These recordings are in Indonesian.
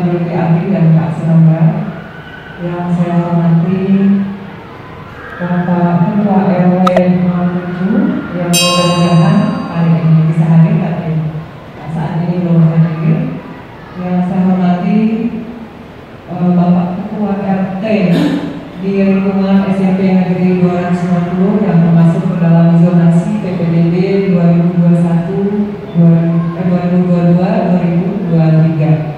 Julki Andi dan Kak Serangga. Yang saya hormati Bapak Ketua RW 07 yang mudah-mudahan hari ini bisa hadir, tapi saat ini belum hadir. Yang saya hormati Bapak Ketua RT di lingkungan SMP Negeri 290 yang termasuk ke dalam zonasi PPDB 2022-2023.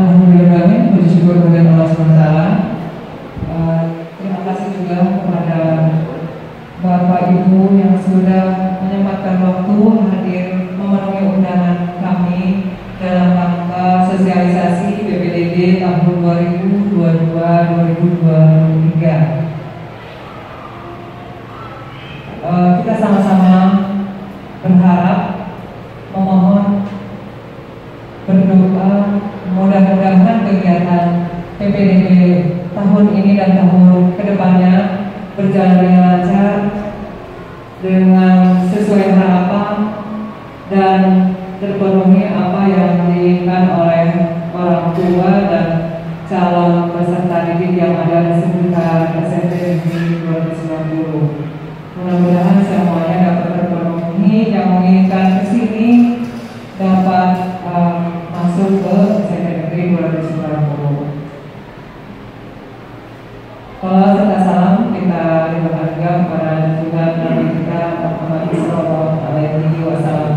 Alhamdulillah, puji syukur kepada Allah SWT. Terima kasih juga kepada Bapak Ibu yang sudah menyempatkan waktu hadir memenuhi undangan kami dalam rangka sosialisasi PPDB tahun 2022-2023. Kita sama-sama berharap, memohon, berdoa mudah-mudahan kegiatan PPDB tahun ini dan tahun kedepannya berjalan dengan lancar, dengan sesuai harapan dan terpenuhi apa yang diinginkan oleh orang tua dan calon peserta didik yang ada di sekitar SMP Negeri 290. Mudah-mudahan semuanya dapat terpenuhi, yang menginginkan ke sini dapat masuk ke SMP Negeri 290. Kalau serta salam kita limpahkan juga kepada junjungan Nabi kita Muhammad sallallahu alaihi wasallam.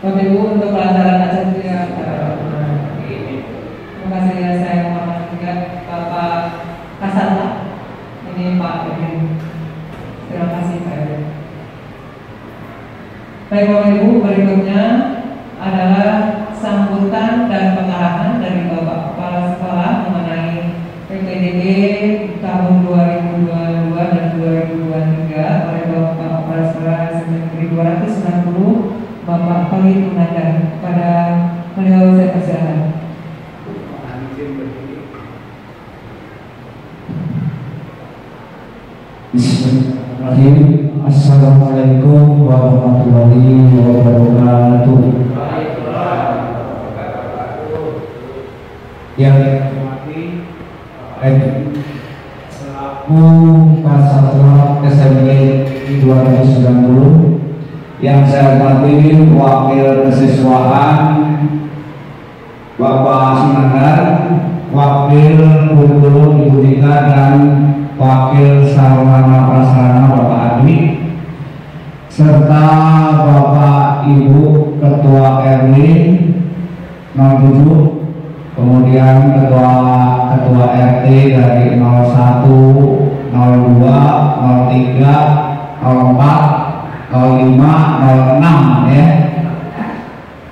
Bapak Ibu, untuk kelancaran acara kita, terima kasih ya, saya menghormati juga Bapak Kasata. Ini Pak Edwin. Terima kasih Pak Edwin. Baik Bapak Ibu, berikutnya adalah sambutan dan pengarahan dari Bapak Kepala Sekolah mengenai PPDB tahun 2022 dan 2023 oleh Bapak Kepala Sekolah SMP Negeri 290 Bapak Khalid Munandar. Pada beliau saya persilakan. Bismillahirrahmanirrahim. Assalamualaikum warahmatullahi wabarakatuh. Yang hormati selaku Kasatwa SMP 290, yang saya hormati Wakil Kesiswaan Bapak Sunandar, Wakil Guru Ibu Dika, dan Wakil Sarwana Prasarana Bapak Adi, serta Bapak Ibu Ketua RW 07, kemudian Ketua RT dari 01, 02, 03, 04, 05, 06 ya.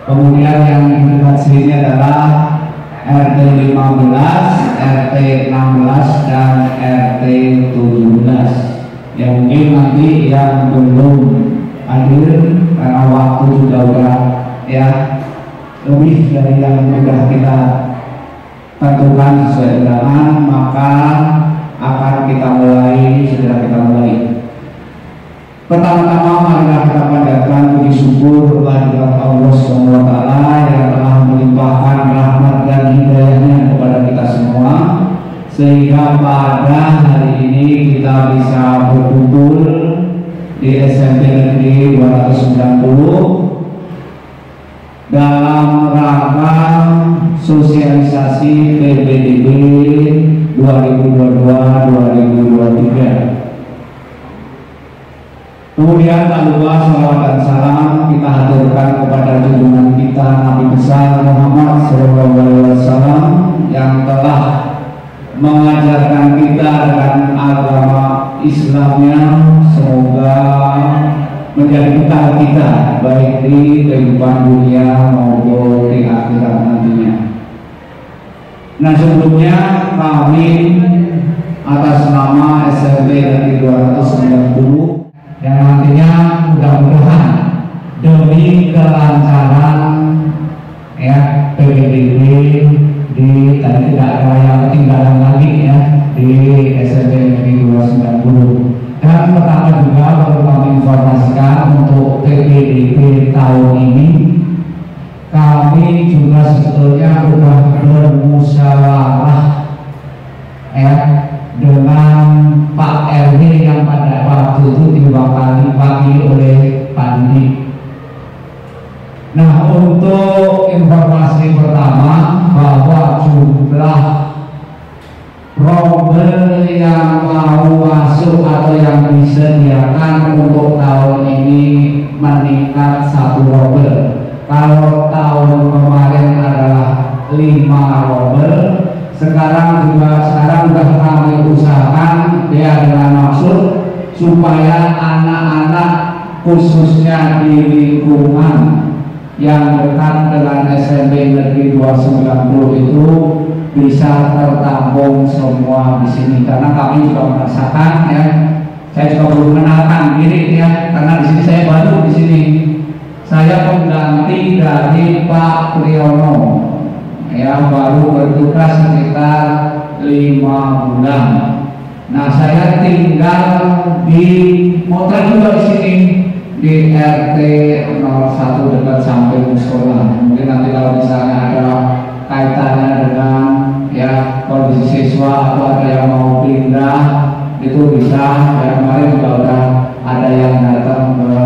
Kemudian yang dekat sini adalah RT 15, RT 16, dan RT 17. Ya mungkin nanti yang belum hadir karena waktu juga udah ya lebih dari yang sudah kita tentukan sesuai undangan, maka akan kita mulai, segera kita mulai. Pertama-tama marilah kita panjatkan puji syukur kehadirat Allah SWT yang telah melimpahkan rahmat dan hidayahnya kepada kita semua, sehingga pada hari ini kita bisa berkumpul di SMP Negeri 290 dalam rangka sosialisasi PPDB 2022-2023. Kemudian tak lupa salawat dan salam kita haturkan kepada junjungan kita Nabi besar Muhammad SAW yang telah mengajarkan kita dengan agama Islamnya. Semoga menjadi bekal kita baik di kehidupan dunia maupun di akhirat nantinya. Nah, sebelumnya kami atas nama SMP Negeri 290 yang nantinya mudah-mudahan demi kelancaran ya PPDB di tadi tidak ada yang ketinggalan lagi ya di SMP Negeri 290. Dan pertama juga perlu kami informasikan untuk PPDB PDB tahun ini kami juga sebetulnya sudah bermusyawarah dengan Pak RW yang pada waktu itu diwakili oleh Pandi. Nah, untuk informasi pertama bahwa jumlah rombel yang mau masuk atau yang disediakan untuk tahun ini meningkat 1 rombel. Kalau tahun kemarin adalah 5 rombel, sekarang sudah kami usahakan dengan maksud supaya anak-anak khususnya di lingkungan yang dekat dengan SMP Negeri 290 itu bisa tertampung semua di sini, karena kami juga merasakan saya juga belum mengenalkan diri karena di sini saya baru di sini. Saya pengganti dari Pak Priyono yang baru bertugas sekitar 5 bulan. Nah, saya tinggal di motel juga di sini di RT 01 dekat samping musola. Mungkin nanti kalau misalnya ada kaitannya dengan kondisi siswa atau ada yang mau pindah itu bisa. Kemarin juga udah ada yang datang ke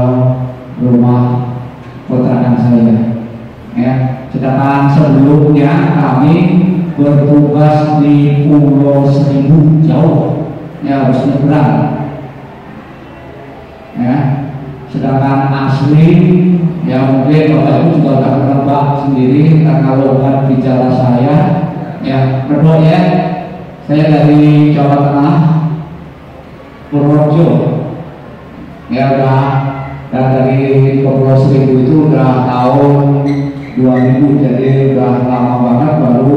rumah kontrakan saya. Sedangkan sebelumnya kami bertugas di Pulau Seribu, jauh harus nyebrang. Sedangkan asli mungkin Bapak Ibu juga akan menebak sendiri karena logat bicara saya berdua saya dari Jawa Tengah, Purworejo dan dari Pulau Seribu itu udah tahun 2000, jadi udah lama banget baru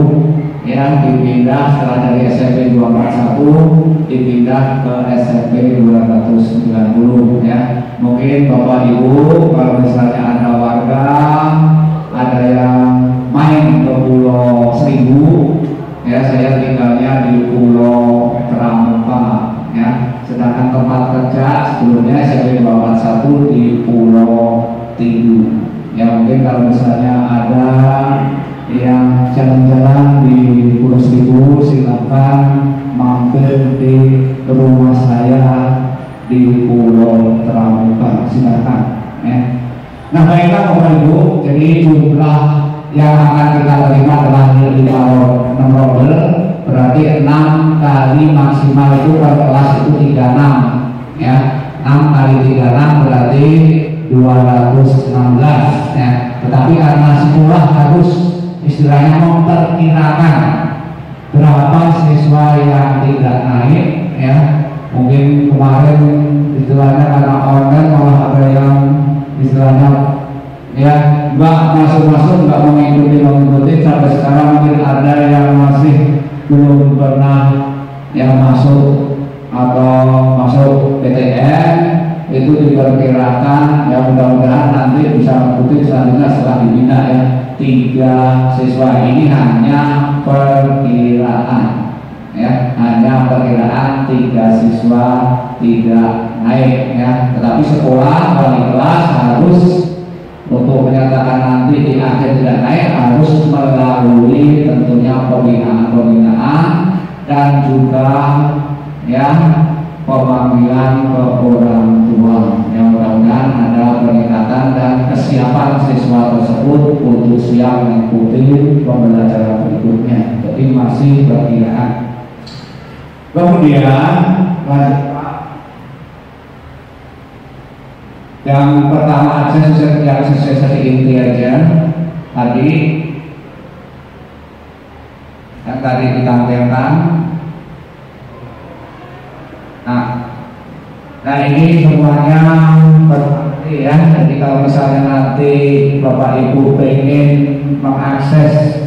dipindah setelah dari SMP 241 dipindah ke SMP 290 Mungkin Bapak Ibu kalau misalnya ada warga ada yang main ke Pulau Seribu, saya tinggalnya di Pulau Pramuka sedangkan tempat kerja sebelumnya SMP 241 di Pulau Tidu. Mungkin kalau misalnya ada yang jalan-jalan di Pulau Seribu silakan mampir di rumah saya di Pulau Pramuka, silakan Nah, baiklah Bapak Ibu, jadi jumlah yang akan kita terima terakhir di 6 rombel, berarti 6 kali maksimal itu per kelas itu 36 6 kali 36 berarti 216 tetapi karena sekolah harus istilahnya memperkirakan berapa siswa yang tidak naik mungkin kemarin istilahnya karena online malah ada yang istilahnya nggak masuk nggak mengikuti sampai sekarang mungkin ada yang masih belum pernah yang masuk atau masuk PTN itu diperkirakan mudah-mudahan nanti bisa mengikuti selanjutnya setelah dibina 3 siswa ini hanya perkiraan hanya perkiraan 3 siswa tidak naik tetapi sekolah wali kelas harus untuk menyatakan nanti di akhir tidak naik harus melalui tentunya pembinaan dan juga pemanggilan ke orang tua yang mudah-mudahan ada peningkatan dan kesiapan siswa tersebut untuk siap mengikuti pembelajaran berikutnya. Jadi masih perkiraan. Kemudian lanjut Pak. Yang pertama aja yang sesuai inti aja tadi yang tadi ditampilkan. Nah ini semuanya berarti jadi kalau misalnya nanti Bapak Ibu pengen mengakses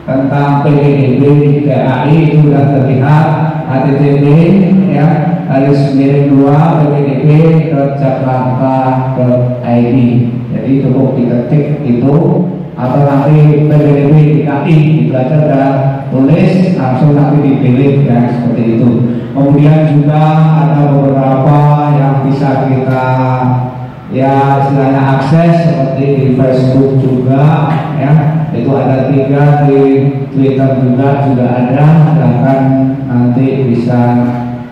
tentang PDB KAI itu sudah terlihat http://ppdb.jakarta.id. Jadi cukup diketik itu atau nanti PDB DKI dibaca dan tulis langsung nanti dipilih seperti itu. Kemudian juga ada beberapa yang bisa kita ya istilahnya akses seperti di Facebook juga ya, itu ada 3, di Twitter juga ada, silahkan nanti bisa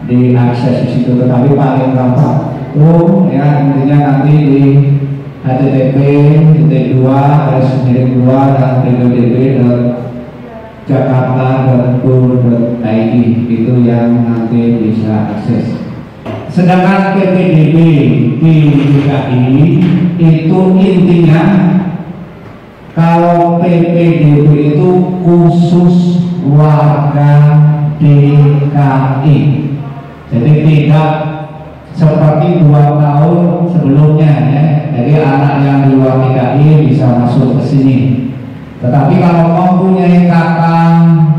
diakses di situ. Tetapi paling gampang itu ya intinya nanti di http://2 dan www.jakarta.go.id itu yang nanti bisa akses. Sedangkan PPDB di DKI itu intinya, kalau PPDB itu khusus warga DKI, jadi tidak seperti 2 tahun sebelumnya ya. Jadi anak yang di luar DKI bisa masuk ke sini. Tetapi kalau mempunyai KK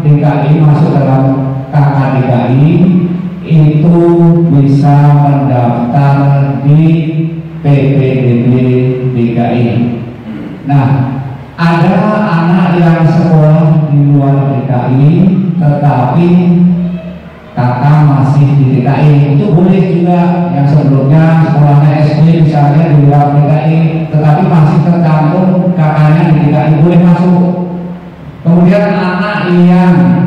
DKI masuk dalam KK DKI itu bisa mendaftar di PPDB DKI. Nah, ada anak yang sekolah di luar DKI tetapi kakak masih di DKI, itu boleh juga. Yang sebelumnya sekolahnya SD misalnya di luar DKI tetapi masih tercantum kakaknya di DKI, boleh masuk. Kemudian anak yang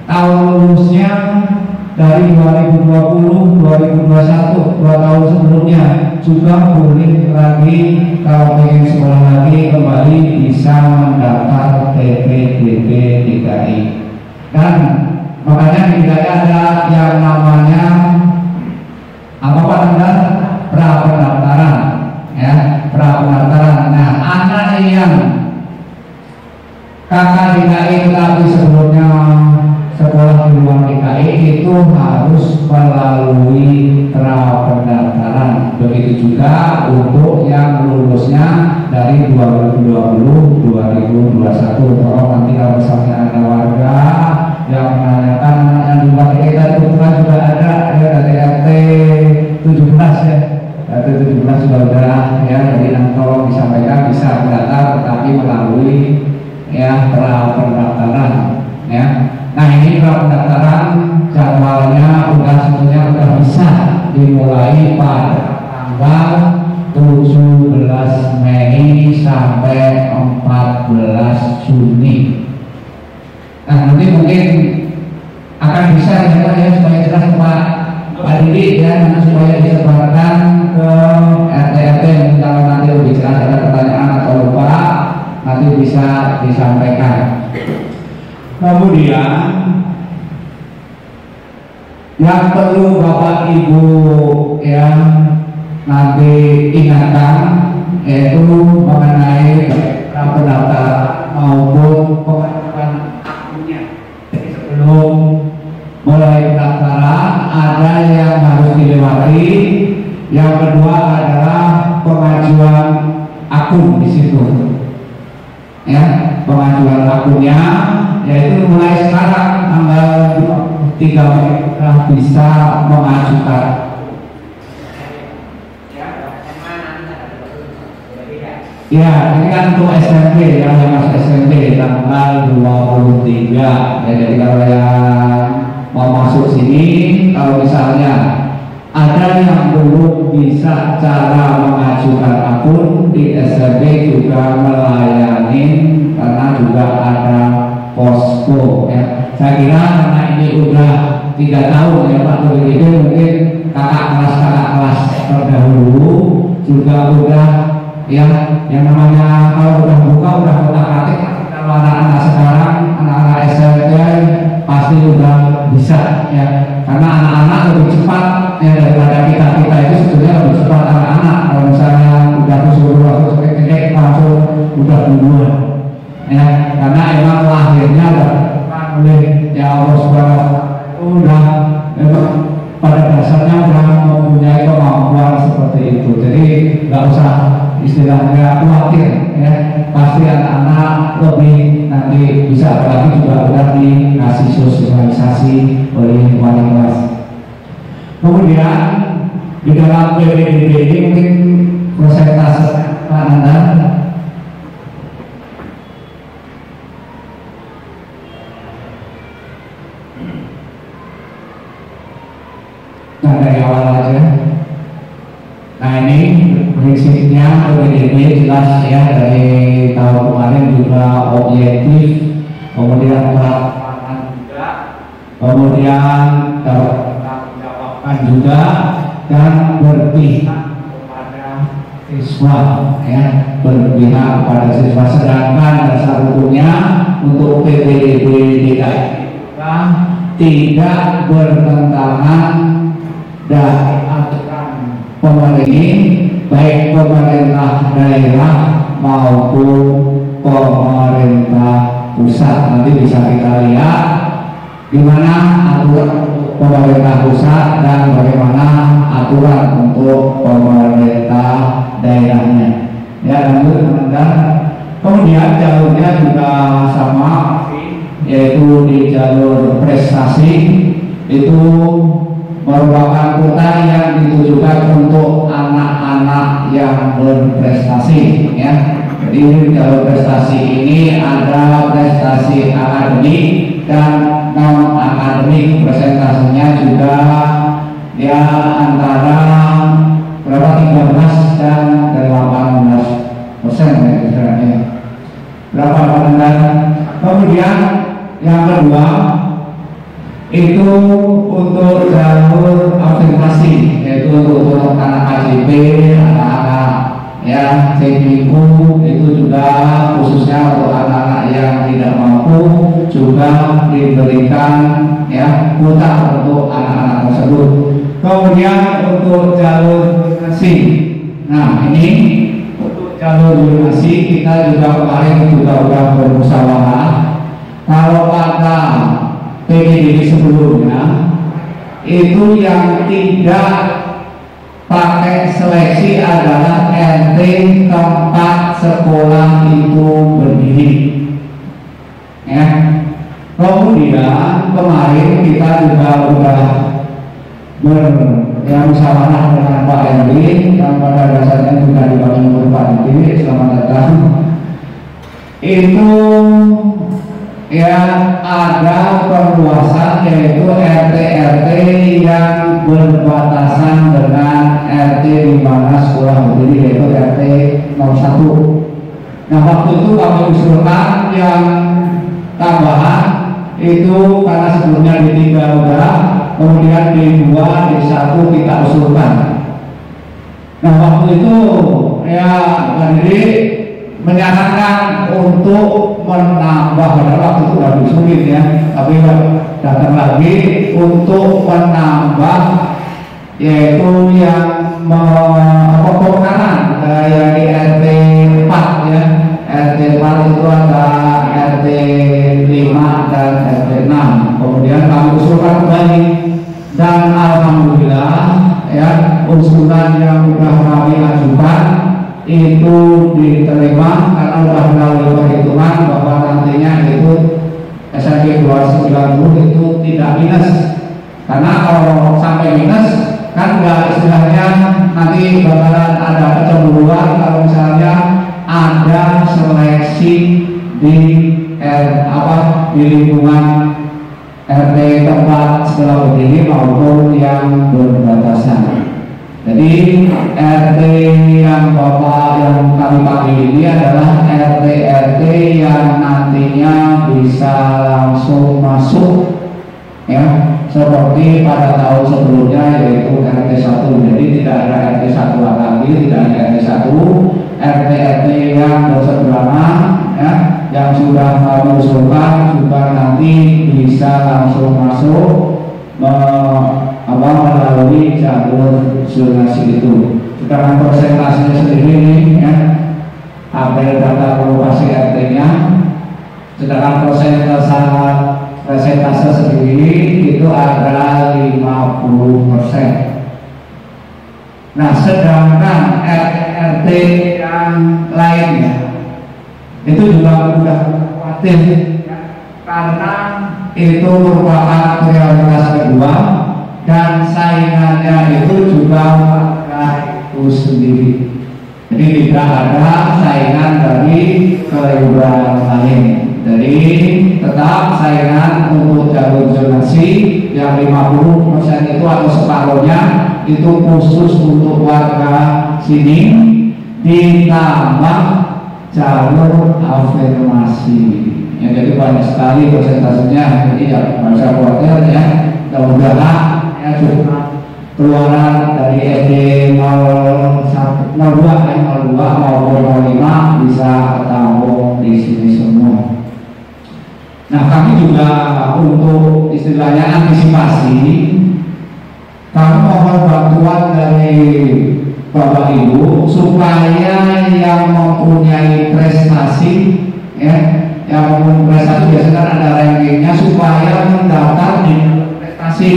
tahun lulusnya dari 2020, 2021, 2 tahun sebelumnya juga boleh lagi, kalau ingin sekolah lagi kembali bisa mendaftar PPDB DKI. Dan makanya di DKI ada yang namanya apa Pak Anda? Pra-pendaftaran ya, pra-pendaftaran. Nah, anak yang kakak DKI tetapi sebelumnya sekolah di luar DKI itu harus melalui pra-pendaftaran. Begitu juga untuk yang lulusnya dari 2020, 2021. Tolong nanti kalau misalnya ada warga yang menanyakan yang di luar DKI tadi, kebetulan juga ada ya dari RT 17 ya. RT 17 juga udah ya, jadi nanti tolong disampaikan bisa mendaftar tetapi melalui ya pra-pendaftaran ya. Nah, ini pendaftaran jadwalnya sebetulnya udah bisa dimulai pada tanggal 17 Mei sampai 14 Juni. Nah, nanti mungkin akan bisa ya supaya jelas Pak Didi ya, supaya disebarkan ke RT-RT. Kalau nanti lebih jelas ada pertanyaan atau lupa nanti bisa disampaikan. Kemudian yang perlu Bapak Ibu yang nanti ingatkan yaitu mengenai pendaftaran maupun pengajuan akunnya. Jadi sebelum mulai pendaftaran ada yang harus dilewati. Yang kedua adalah pengajuan akun di situ. Ya, pengajuan akunnya yaitu mulai sekarang tanggal 3 Mei bisa mengajukan. Ya, ini kan untuk SMP yang masuk SMP tanggal 23. Ya, jadi kalau yang mau masuk sini, kalau misalnya ada yang belum bisa cara mengajukan akun di SMP juga melayani karena juga ada posko ya. Saya kira karena ini udah 3 tahun ya Pak itu mungkin kakak kelas terdahulu juga udah ya, yang namanya kalau udah buka udah otak-atik. Kalau anak-anak sekarang, anak-anak SMP pasti udah bisa ya, karena anak-anak lebih cepat ya daripada kita itu sebetulnya lebih cepat anak-anak. Kalau misalnya udah suruh cek langsung udah duluan ya, karena emang lahirnya udah oleh ya Allah Subhanahu udah memang pada dasarnya udah mempunyai kemampuan seperti itu. Jadi nggak usah istilahnya khawatir ya, pasti anak-anak lebih nanti bisa, apalagi juga udah dikasih sosialisasi oleh wali kelas. Kemudian di dalam PPDB ini mungkin persentase Pak Nanda dari awal aja. Nah, ini prinsip jelas ya, dari tahun kemarin juga objektif, kemudian transparan juga, kemudian dapat menjawabkan juga, dan berpihak kepada siswa ya, berpihak kepada siswa. Sedangkan dasar hukumnya untuk PPDB DKI tidak bertentangan dari aturan pemerintah, baik pemerintah daerah maupun pemerintah pusat. Nanti bisa kita lihat di mana aturan pemerintah pusat dan bagaimana aturan untuk pemerintah daerahnya. Ya, lanjut teman-teman. Kemudian jalurnya juga sama, yaitu di jalur prestasi. Itu merupakan kuota yang ditujukan untuk anak-anak yang berprestasi ya. Jadi jalur prestasi ini ada prestasi akademik dan non akademik. Presentasinya juga ya antara berapa, 13 dan 18% ya istilahnya. Berapa teman-teman? Kemudian yang kedua itu untuk jalur afirmasi, yaitu untuk anak KJP, anak-anak ya CPU, itu juga khususnya untuk anak-anak yang tidak mampu juga diberikan ya kuota untuk anak-anak tersebut. Kemudian untuk jalur donasi, nah ini untuk jalur donasi kita juga kemarin juga sudah bermusyawarah. Kalau pada PPDB sebelumnya itu yang tidak pakai seleksi adalah RT tempat sekolah itu berdiri ya. Kemudian kemarin kita juga sudah musyawarah dengan Pak Erwin yang pada dasarnya juga dibangun oleh Pak Erwin, selamat datang. Itu ya ada perluasan, yaitu RT-RT yang berbatasan dengan RT di mana sekolah berdiri, yaitu RT 01. Nah waktu itu kami usulkan yang tambahan itu, karena sebelumnya di 3 udah, kemudian di 2, di 1 kita usulkan. Nah waktu itu ya berdiri menyarankan untuk menambah, padahal waktu itu sudah sulit ya, tapi datang lagi untuk menambah, yaitu yang pemekaran yang di RT 4 ya. RT 4 itu ada RT 5 dan RT 6. Kemudian kami usulkan kembali, dan alhamdulillah ya usulan yang sudah kami ajukan itu diterima, karena sudah melalui perhitungan bahwa nantinya itu SNG 290 itu tidak minus. Karena kalau sampai minus kan nggak, istilahnya nanti bakalan ada kecemburuan kalau misalnya ada seleksi di di lingkungan RT tempat sekolah berdiri maupun yang berbatasan. Jadi RT yang Bapak yang kami panggil ini adalah RT-RT yang nantinya bisa langsung masuk ya, seperti pada tahun sebelumnya, yaitu RT 1. Jadi tidak ada RT 1 lagi, tidak ada RT 1. RT-RT yang berseberangan ya, yang sudah kami usulkan juga nanti bisa langsung masuk melalui jalur zonasi itu. Sedangkan persentasenya sendiri ini ya, tabel data lokasi RT-nya, sedangkan persentase sendiri itu ada 50%. Nah sedangkan RT yang lainnya itu juga mudah khawatir ya, karena itu merupakan prioritas kedua dan saingannya itu juga warga itu sendiri. Jadi tidak ada saingan dari kelurahan lain. Jadi tetap saingan untuk jalur zonasi yang 50% itu atau separuhnya itu khusus untuk warga sini. ditambah jalur afirmasi. Ya, jadi banyak sekali persentasenya, jadi ya nggak usah khawatir ya. Mudah-mudahan ya cuma keluaran dari SD 01, 02 maupun 05 bisa ketemu di sini semua. Nah, kami juga untuk istilahnya antisipasi, kami mohon bantuan dari Bapak Ibu supaya yang mempunyai prestasi, ya, yang mempunyai prestasi biasanya ada rankingnya, supaya mendaftar di prestasi,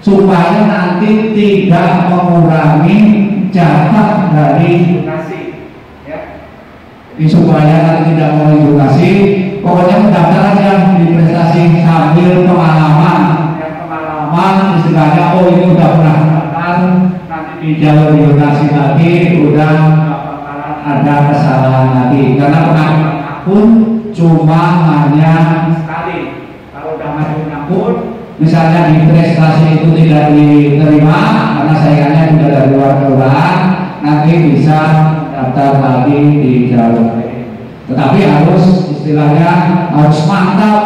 supaya nanti tidak mengurangi jatah dari donasi, ya. Jadi supaya nanti tidak mengurangi donasi, pokoknya mendaftar aja di prestasi sambil pengalaman, istilahnya oh ini udah pernah mendaftar, nanti di jalur donasi lagi udah bakalan ada kesalahan lagi, karena pengajuan akun cuma hanya sekali. Kalau udah maju akun, misalnya di prestasi itu tidak diterima karena saingannya juga dari luar kelurahan, nanti bisa daftar lagi di jalur. Tetapi harus istilahnya harus mantap,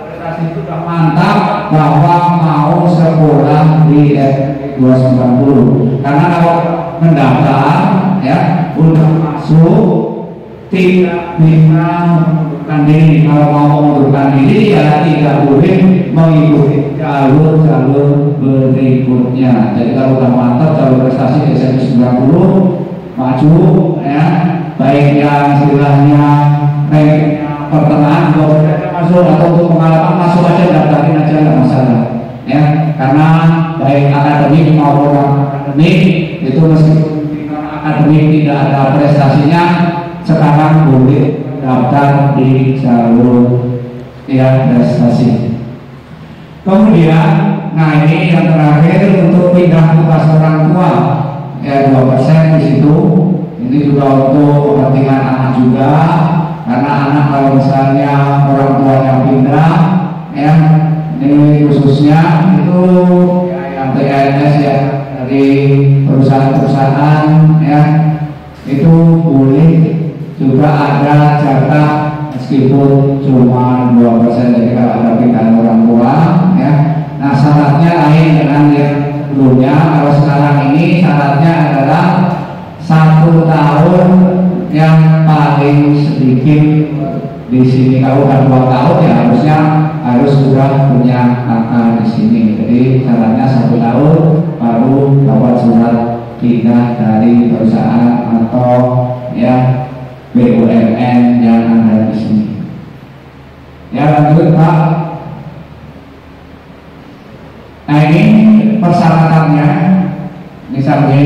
prestasi itu sudah mantap bahwa mau sekolah di SMP 290. Karena kalau mendaftar ya udah masuk tidak bisa mengundurkan diri. Kalau mau mengundurkan diri ya tidak boleh mengikuti jalur-jalur berikutnya. Jadi kalau sudah mantap jalur prestasi di SMP 90 maju ya, baik yang istilahnya rankingnya pertengahan boleh masuk, atau untuk pengalaman masuk aja, daftarin aja nggak masalah ya, karena baik akademik maupun akademik itu meskipun akademik tidak ada prestasinya sekarang boleh daftar di jalur ya prestasi. Kemudian nah ini yang terakhir untuk pindah tugas orang tua ya 2% di situ. Ini juga untuk kepentingan anak juga, karena anak kalau misalnya orang tuanya pindah ya, ini khususnya itu ya, yang PNS ya dari perusahaan-perusahaan ya, itu boleh juga ada jatah meskipun cuma 2%. Jadi kalau ada pindahan orang tua ya, nah syaratnya lain dengan yang sebelumnya. Kalau sekarang ini syaratnya adalah 1 tahun yang paling sedikit di sini. Kalau udah 2 tahun ya harusnya harus sudah punya kakak di sini. Jadi syaratnya 1 tahun baru dapat surat pindah dari perusahaan atau ya BUMN yang ada di sini. Ya lanjut Pak. Nah ini persyaratannya. Misalnya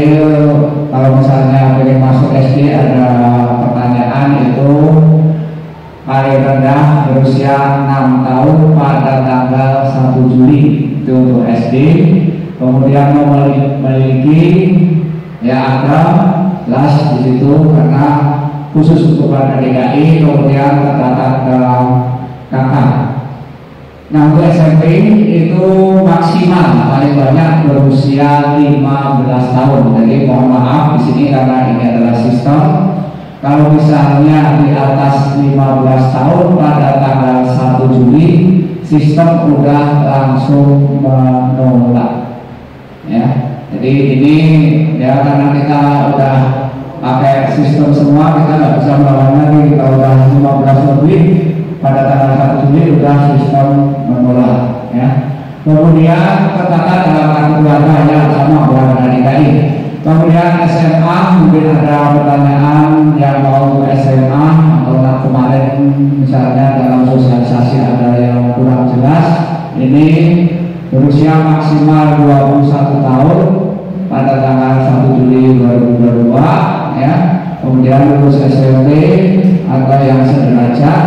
kalau misalnya ingin masuk SD ada pertanyaan, itu paling rendah berusia 6 tahun pada tanggal 1 Juli itu untuk SD. Kemudian memiliki ya ada kelas di situ karena khusus untuk warga DKI, kemudian tercatat dalam kakak. Nah untuk SMP itu maksimal paling banyak berusia 15 tahun. Jadi mohon maaf di sini karena ini adalah sistem. Kalau misalnya di atas 15 tahun pada tanggal 1 Juli, sistem udah langsung menolak. Ya, jadi ini ya karena kita udah pakai sistem semua, kita nggak bisa melawan lagi. Kalau udah 15 lebih pada tanggal 1 Juli sudah sistem menolak ya. Kemudian tercatat dalam kartu keluarga ya sama warga DKI. Kemudian SMA mungkin ada pertanyaan yang mau ke SMA atau kemarin misalnya dalam sosialisasi ada yang kurang jelas. Ini berusia maksimal 21 tahun pada tanggal 1 Juli 2022 ya. Kemudian lulus SMP atau yang sederajat,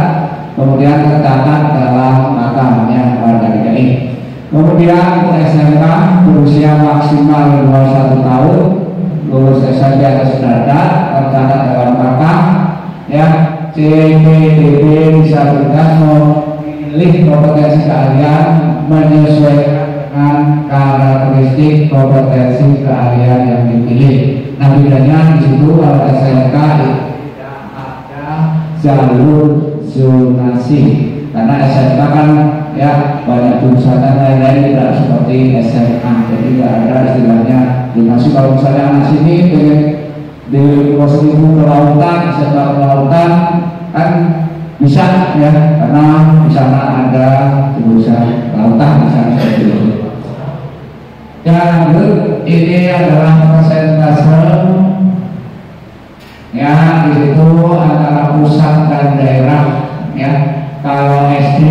kemudian tercatat dalam makamnya warga DKI. Kemudian untuk SMK berusia maksimal 21 tahun, lulus SMP atau sederajat, tercatat dalam makam ya. CPDB disabilitas memilih kompetensi keahlian menyesuaikan dengan karakteristik kompetensi keahlian yang dipilih. Nah Nah bedanya di situ kalau SMK tidak ada jalur zonasi, karena SMK kan ya banyak jurusan lain-lain tidak seperti SMA, jadi tidak ada istilahnya zonasi. Kalau misalnya anak sini pengen di Poslimu kelautan, SMK kelautan kan bisa ya, karena di sana ada jurusan lautan misalnya seperti itu. Ya, ini adalah persentase ya di situ antara pusat dan daerah ya. Kalau SD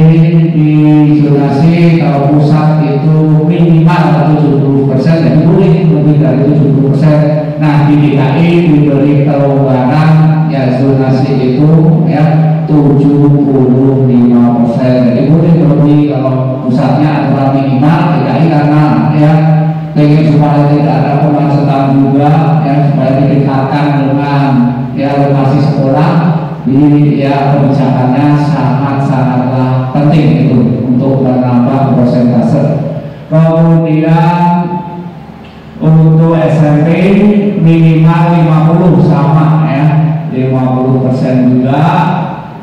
di zonasi, kalau pusat itu minimal 70%, jadi boleh lebih dari 70%. Nah di DKI diberi kelonggaran ya zonasi itu ya 75%, jadi boleh lebih. Kalau pusatnya aturan minimal, DKI karena ya pengen supaya tidak ada kemacetan juga ya, supaya didekatkan dengan ya lokasi sekolah. Jadi ya kebijakannya sangatlah penting itu untuk menambah persentase. Kemudian untuk SMP minimal 50 sama ya, 50% juga.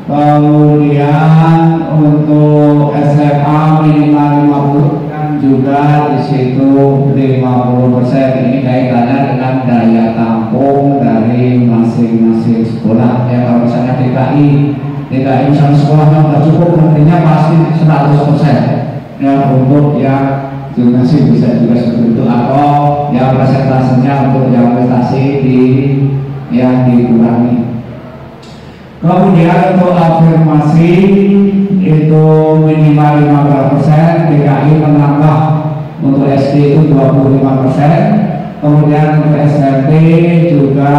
Kemudian untuk SMA minimal 50 kan juga di situ 50%. Ini kaitannya dengan daya tampung dari masing-masing sekolah ya. Kalau misalnya DKI misalnya sekolahnya nggak cukup, nantinya pasti 100% ya untuk yang zonasi bisa juga seperti itu, atau ya persentasenya untuk yang prestasi dikurangi. Kemudian untuk afirmasi itu minimal 15%, DKI menambah untuk SD itu 25%, kemudian untuk SMP juga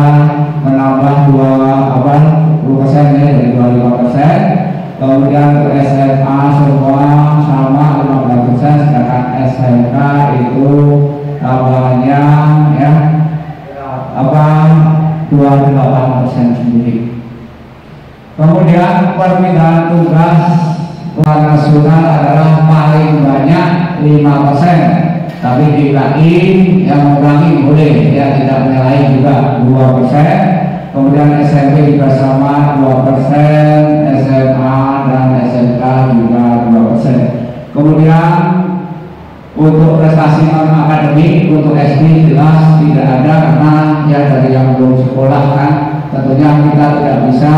menambah 20% ya, dari 25%, kemudian untuk SMA semua sama 15%, sedangkan SMK itu tambahnya ya 28% sendiri. Kemudian permintaan tugas nasional adalah paling banyak 5%, tapi DKI yang mengurangi boleh ya, tidak menyalahi juga 2%. Kemudian SMP juga sama 2%, SMA dan SMK juga 2%. Kemudian untuk prestasi non akademik untuk SD jelas tidak ada, karena ya dari yang belum sekolah kan tentunya kita tidak bisa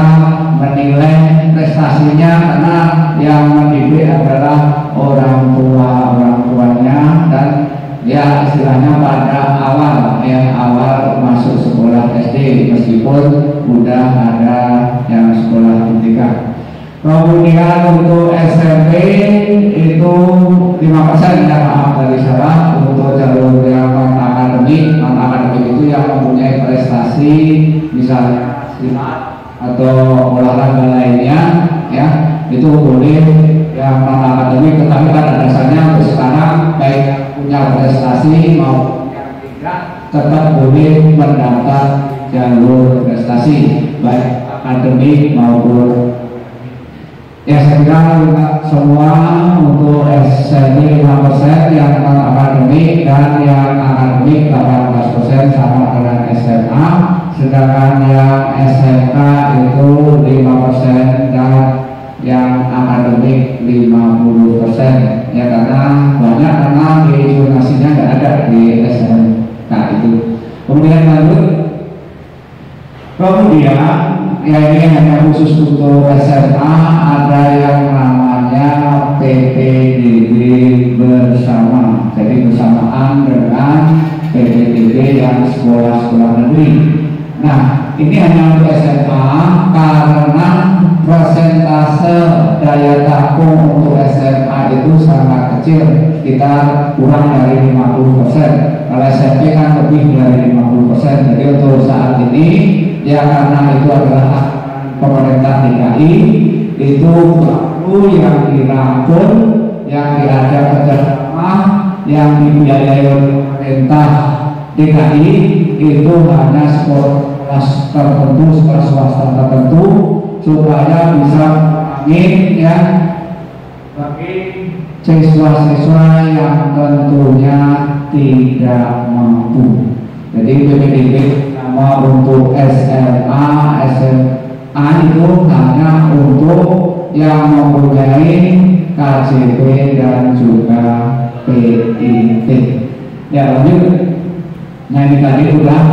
menilai prestasinya, karena yang mendidik adalah orang tuanya, dan ya istilahnya pada awal masuk sekolah SD, meskipun udah ada yang sekolah tingkat. Kemudian untuk SMP itu 5% ya, maaf dari salah. Untuk jalur yang non akademik itu yang mempunyai prestasi misalnya silat atau olahraga lainnya ya, itu boleh yang non akademik, tetapi pada dasarnya untuk sekarang baik punya prestasi maupun yang tidak tetap boleh mendaftar jalur prestasi baik akademik maupun ya. Saya kira semua untuk SMP 5% yang non akademik, dan yang akademik 18% sama dengan SMA, sedangkan yang SMK itu 5% dan yang akademik 50% ya, karena di zonasinya nggak ada di SMK itu. Kemudian ya ini hanya khusus untuk SMA, ada yang namanya PPDB bersama, jadi bersamaan dengan PPDB yang sekolah-sekolah negeri. Nah ini hanya untuk SMA, karena persentase daya tampung untuk SMA itu sangat kecil, sekitar kurang dari 50%. Kalau SMP kan lebih dari 50%. Jadi untuk saat ini ya, karena itu adalah pemerintah DKI, itu baru yang dirangkul, yang diajak kerjasama, yang dibiayai oleh pemerintah DKI itu hanya sekolah tertentu, sekolah swasta tertentu, supaya bisa mengurangi ya bagi siswa-siswa yang tentunya tidak mampu. Jadi PPDB semua untuk SMA, SMA itu hanya untuk yang mempunyai KJP dan juga PIT. Ya lanjut. Nah ini tadi udah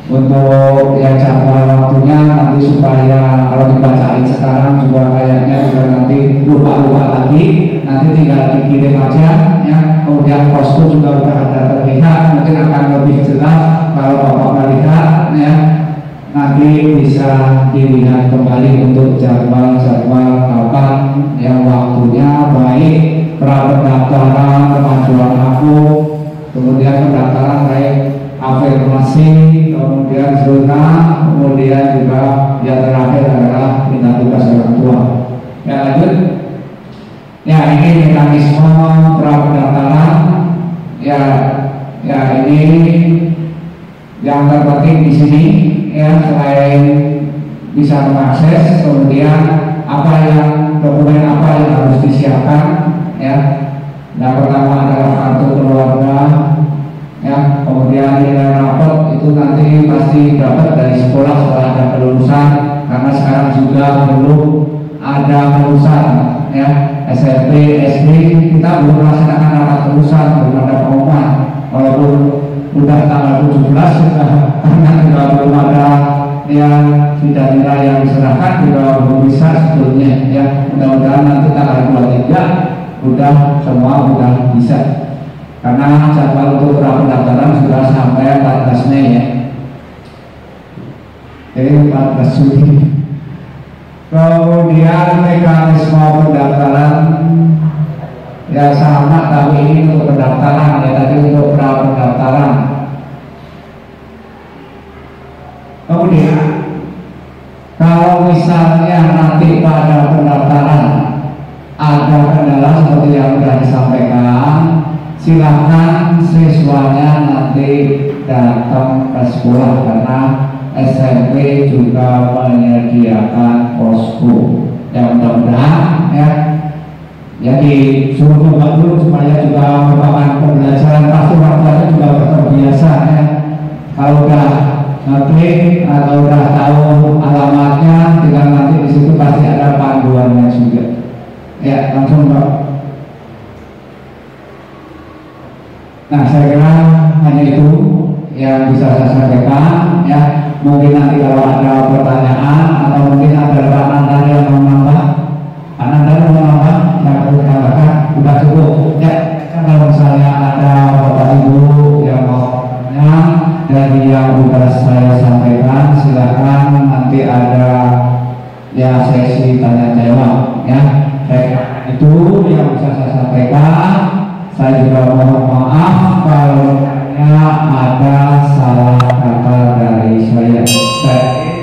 untuk yang jadwal waktunya nanti supaya kalau dibacain sekarang juga kayaknya juga nanti lupa lagi, nanti tinggal dikirim aja ya. Kemudian posko juga udah ada terlihat, mungkin akan lebih jelas kalau Bapak melihat ya, nanti bisa dilihat kembali untuk jadwal-jadwal kapan yang waktunya, baik pra-pendaftaran, kemajuan aku, kemudian pendaftaran baik afirmasi, kemudian zona, kemudian juga yang terakhir adalah minta tugas orang tua. Ya lanjut. Ya ini mekanisme pra-pendaftaran. Ya ini yang terpenting di sini ya, selain bisa mengakses, kemudian apa yang dokumen apa yang harus disiapkan ya. Yang pertama adalah kartu keluarga ya, kemudian nilai rapor itu nanti pasti dapat dari sekolah setelah ada kelulusan, karena sekarang juga belum ada kelulusan ya, SMP, SD kita belum melaksanakan rapat kelulusan, belum ada pengumuman, walaupun udah tanggal 17 sudah, karena juga belum ada yang nilai yang diserahkan juga belum bisa sebetulnya ya. Mudah-mudahan nanti tanggal 23 udah semua udah bisa, karena jadwal untuk pra-pendaftaran sudah sampai 14 Mei ya. 14 Juni. Kemudian mekanisme pendaftaran ya sama, tapi ini untuk pendaftaran ya, tadi untuk pra-pendaftaran. Kemudian kalau misalnya nanti pada pendaftaran ada kendala seperti yang sudah disampaikan, silakan siswanya nanti datang ke sekolah, karena SMP juga menyediakan posko. Yang mudah-mudahan ya disuruh coba dulu supaya juga merupakan pembelajaran, pasti waktunya juga terbiasa ya. Kalau udah ngeklik atau udah tahu alamatnya, tinggal nanti di situ pasti ada panduannya juga. Ya langsung Pak. Nah saya kira hanya itu yang bisa saya sampaikan ya. Mungkin nanti kalau ada pertanyaan atau mungkin ada Pak Nandar yang mau nambah, Pak Nandar mau nambah, yang perlu ditambahkan sudah cukup ya. Kalau misalnya ada Bapak Ibu yang mau dari yang sudah saya sampaikan, silakan nanti ada ya sesi tanya jawab ya. Itu yang bisa saya sampaikan. Saya juga mohon maaf kalau ada salah kata dari saya.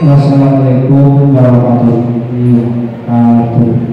Wassalamualaikum warahmatullahi wabarakatuh.